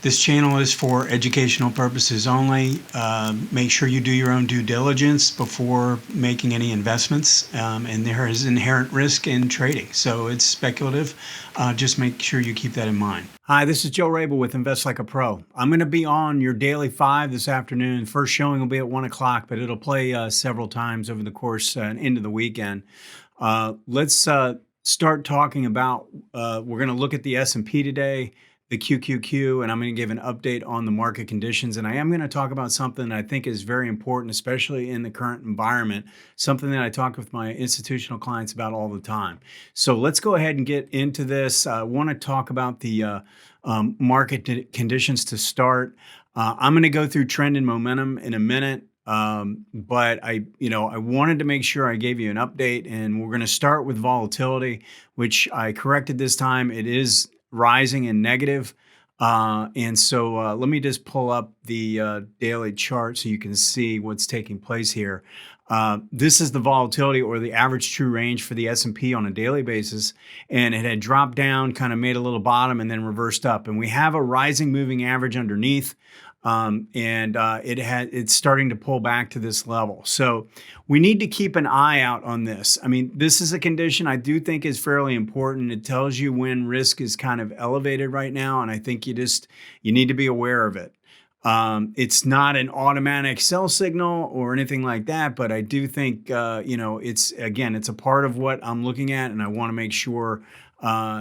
This channel is for educational purposes only. Make sure you do your own due diligence before making any investments. And there is inherent risk in trading, so it's speculative. Just make sure you keep that in mind. Hi, this is Joe Rabil with Invest Like a Pro. I'm going to be on your Daily 5 this afternoon. First showing will be at 1 o'clock, but it'll play several times over the course and into the weekend. Let's start talking about, we're going to look at the S&P today, the QQQ, and I'm going to give an update on the market conditions. And I am going to talk about something that I think is very important, especially in the current environment, something that I talk with my institutional clients about all the time. So let's go ahead and get into this. I want to talk about the market conditions to start. I'm going to go through trend and momentum in a minute. But I wanted to make sure I gave you an update, and we're going to start with volatility, which I corrected this time. It is rising and negative. And so let me just pull up the daily chart so you can see what's taking place here. This is the volatility, or the average true range for the S&P on a daily basis. And it had dropped down, kind of made a little bottom, and then reversed up. And we have a rising moving average underneath. It's starting to pull back to this level. So we need to keep an eye out on this. I mean, this is a condition I do think is fairly important. It tells you when risk is kind of elevated right now, and I think you need to be aware of it. It's not an automatic sell signal or anything like that, but I do think, it's a part of what I'm looking at, and I want to make sure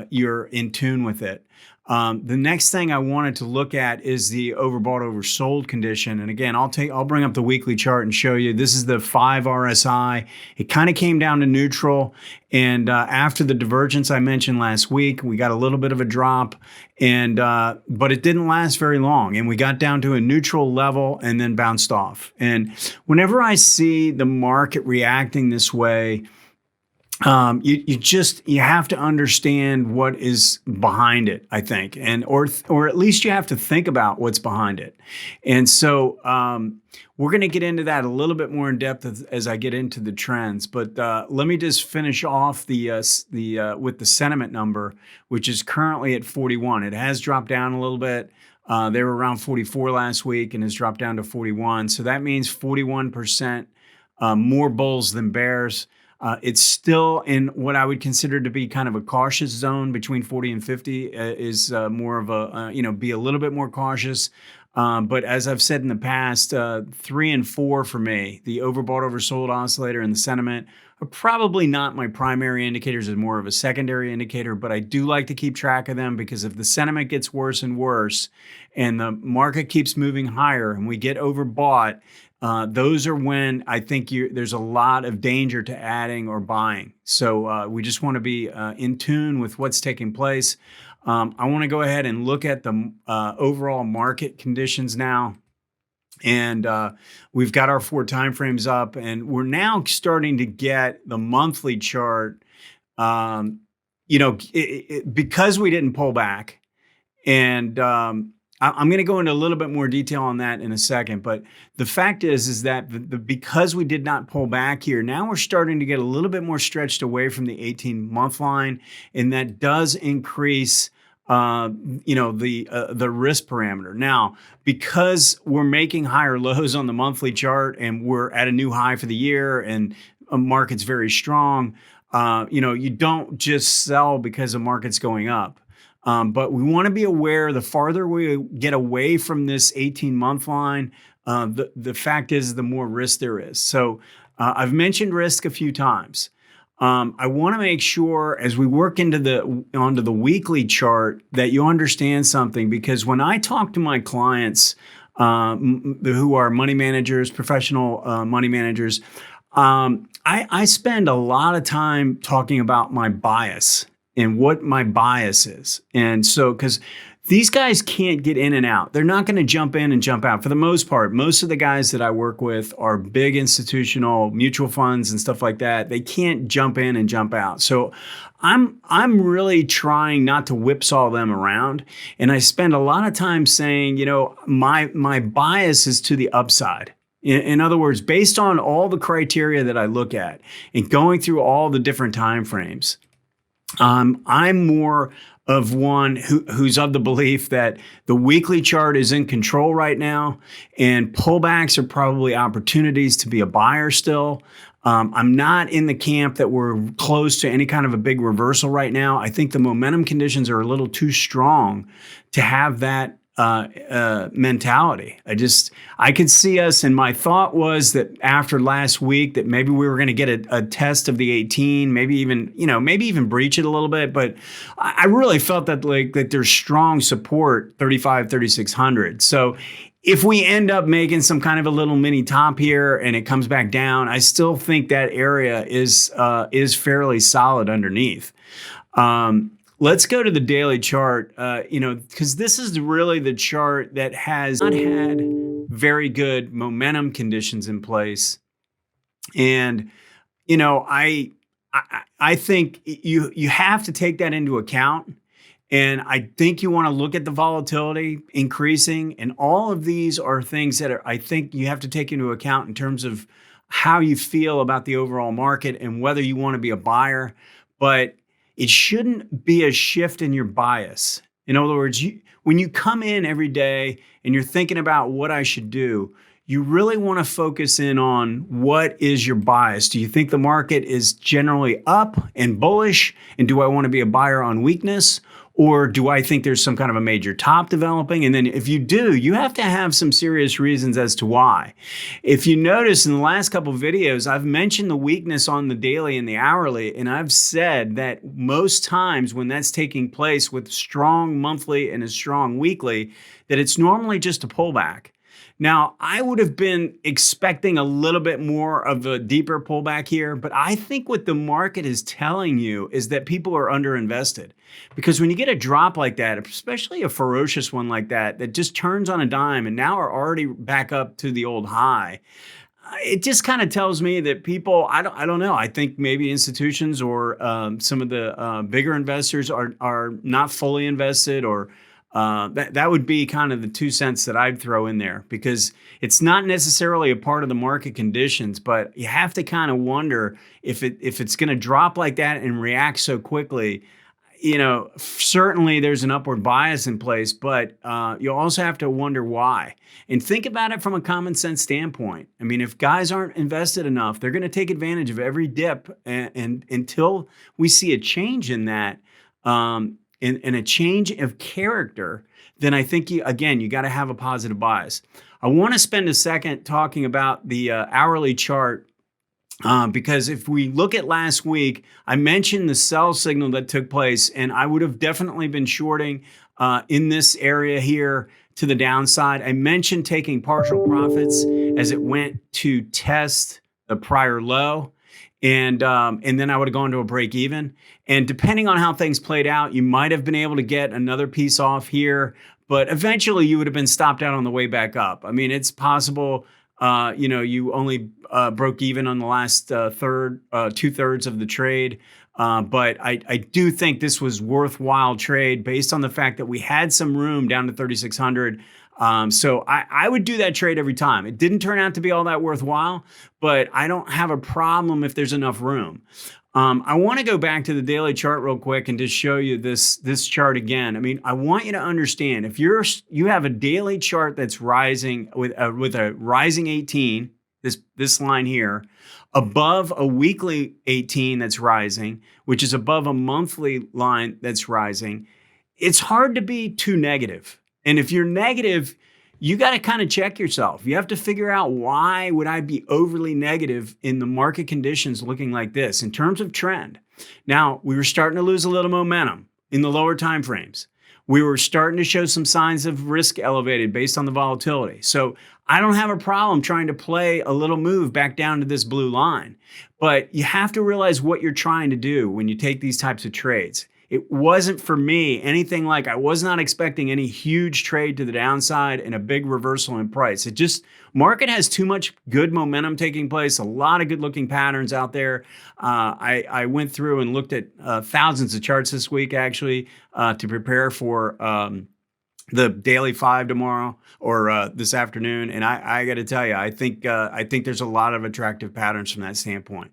you're in tune with it. The next thing I wanted to look at is the overbought, oversold condition. And again, I'll bring up the weekly chart and show you. This is the 5 RSI. It kind of came down to neutral. And after the divergence I mentioned last week, we got a little bit of a drop, but it didn't last very long. And we got down to a neutral level and then bounced off. And whenever I see the market reacting this way, you have to understand what is behind it, I think, or at least you have to think about what's behind it. And so we're going to get into that a little bit more in depth as I get into the trends. But let me just finish off with the sentiment number, which is currently at 41. It has dropped down a little bit. They were around 44 last week and has dropped down to 41. So that means 41% more bulls than bears. It's still in what I would consider to be kind of a cautious zone. Between 40 and 50 is more of a, be a little bit more cautious. But as I've said in the past, 3 and 4 for me, the overbought, oversold oscillator and the sentiment are probably not my primary indicators, as more of a secondary indicator, but I do like to keep track of them, because if the sentiment gets worse and worse and the market keeps moving higher and we get overbought, those are when I think there's a lot of danger to adding or buying. So we just want to be in tune with what's taking place. I want to go ahead and look at the overall market conditions now. And we've got our 4 timeframes up, and we're now starting to get the monthly chart, because we didn't pull back. And I'm going to go into a little bit more detail on that in a second, but the fact is that because we did not pull back here, now we're starting to get a little bit more stretched away from the 18-month line, and that does increase the risk parameter. Now, because we're making higher lows on the monthly chart and we're at a new high for the year and a market's very strong, you don't just sell because the market's going up. But we want to be aware, the farther we get away from this 18-month line, the fact is the more risk there is. So I've mentioned risk a few times. I want to make sure as we work onto the weekly chart that you understand something, because when I talk to my clients who are money managers, professional money managers, I spend a lot of time talking about my bias and what my bias is. And so, because these guys can't get in and out. They're not going to jump in and jump out. For the most part, most of the guys that I work with are big institutional mutual funds and stuff like that. They can't jump in and jump out. So I'm really trying not to whipsaw them around. And I spend a lot of time saying, my bias is to the upside. In other words, based on all the criteria that I look at and going through all the different time frames, I'm more of one who's of the belief that the weekly chart is in control right now, and pullbacks are probably opportunities to be a buyer still. I'm not in the camp that we're close to any kind of a big reversal right now. I think the momentum conditions are a little too strong to have that mentality. I could see us, and my thought was that after last week that maybe we were going to get a test of the 18, maybe even breach it a little bit. But I really felt that there's strong support 35, 3600. So if we end up making some kind of a little mini top here and it comes back down, I still think that area is fairly solid underneath. Let's go to the daily chart, because this is really the chart that has not had very good momentum conditions in place. And, I think you have to take that into account. And I think you want to look at the volatility increasing. And all of these are things that I think you have to take into account in terms of how you feel about the overall market and whether you want to be a buyer. But it shouldn't be a shift in your bias. In other words, when you come in every day and you're thinking about what I should do, you really want to focus in on what is your bias. Do you think the market is generally up and bullish? And do I want to be a buyer on weakness? Or do I think there's some kind of a major top developing? And then if you do, you have to have some serious reasons as to why. If you notice in the last couple of videos, I've mentioned the weakness on the daily and the hourly, and I've said that most times when that's taking place with strong monthly and a strong weekly, that it's normally just a pullback. Now, I would have been expecting a little bit more of a deeper pullback here, but I think what the market is telling you is that people are underinvested. Because when you get a drop like that, especially a ferocious one like that just turns on a dime and now are already back up to the old high, it just kind of tells me that people, I don't know, I think maybe institutions or some of the bigger investors are not fully invested, or that would be kind of the 2 cents that I'd throw in there, because it's not necessarily a part of the market conditions, but you have to kind of wonder if it's going to drop like that and react so quickly. Certainly there's an upward bias in place, but you also have to wonder why. And think about it from a common sense standpoint. I mean, if guys aren't invested enough, they're going to take advantage of every dip, and until we see a change in that, and a change of character, then I think you got to have a positive bias. I want to spend a second talking about the hourly chart, because if we look at last week, I mentioned the sell signal that took place, and I would have definitely been shorting in this area here to the downside. I mentioned taking partial profits as it went to test the prior low. And then I would have gone to a break even. And depending on how things played out, you might have been able to get another piece off here, but eventually you would have been stopped out on the way back up. I mean, it's possible, you only broke even on the last 2/3 of the trade. But I do think this was worthwhile trade based on the fact that we had some room down to 3,600. So I would do that trade every time. It didn't turn out to be all that worthwhile, but I don't have a problem if there's enough room. I want to go back to the daily chart real quick and just show you this chart again. I mean, I want you to understand, if you have a daily chart that's rising with a rising 18, this line here, above a weekly 18 that's rising, which is above a monthly line that's rising, it's hard to be too negative. And if you're negative, you got to kind of check yourself. You have to figure out, why would I be overly negative in the market conditions looking like this in terms of trend? Now, we were starting to lose a little momentum in the lower time frames. We were starting to show some signs of risk elevated based on the volatility. So I don't have a problem trying to play a little move back down to this blue line. But you have to realize what you're trying to do when you take these types of trades. It wasn't for me anything like, I was not expecting any huge trade to the downside and a big reversal in price. Market has too much good momentum taking place, a lot of good looking patterns out there. I went through and looked at thousands of charts this week, actually, to prepare for the daily 5 tomorrow or this afternoon. And I got to tell you, I think there's a lot of attractive patterns from that standpoint.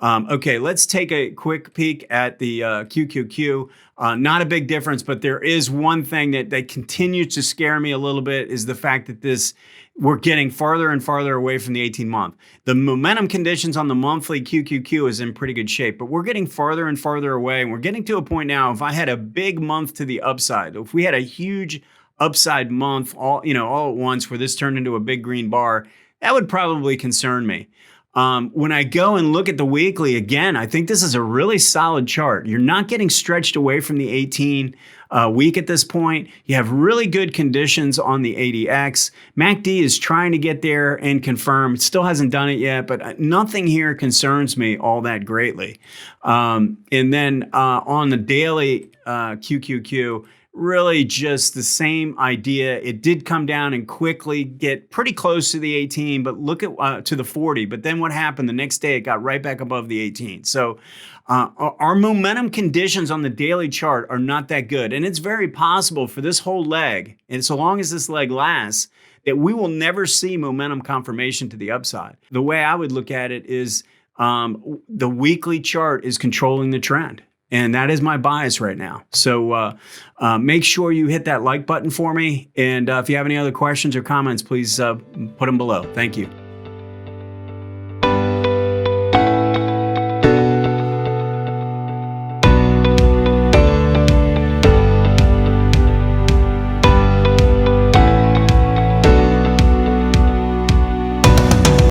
Okay, let's take a quick peek at the QQQ. Not a big difference, but there is one thing that continues to scare me a little bit is the fact that we're getting farther and farther away from the 18-month. The momentum conditions on the monthly QQQ is in pretty good shape, but we're getting farther and farther away. And we're getting to a point now, if I had a big month to the upside, if we had a huge upside month all at once where this turned into a big green bar, that would probably concern me. When I go and look at the weekly, again, I think this is a really solid chart. You're not getting stretched away from the 18 week at this point. You have really good conditions on the ADX. MACD is trying to get there and confirm. It still hasn't done it yet, but nothing here concerns me all that greatly. And then on the daily QQQ, really just the same idea. It did come down and quickly get pretty close to the 18, but look at to the 40. But then what happened? The next day, it got right back above the 18. So our momentum conditions on the daily chart are not that good. And it's very possible for this whole leg, and so long as this leg lasts, that we will never see momentum confirmation to the upside. The way I would look at it is the weekly chart is controlling the trend. And that is my bias right now. So make sure you hit that like button for me. And if you have any other questions or comments, please put them below. Thank you.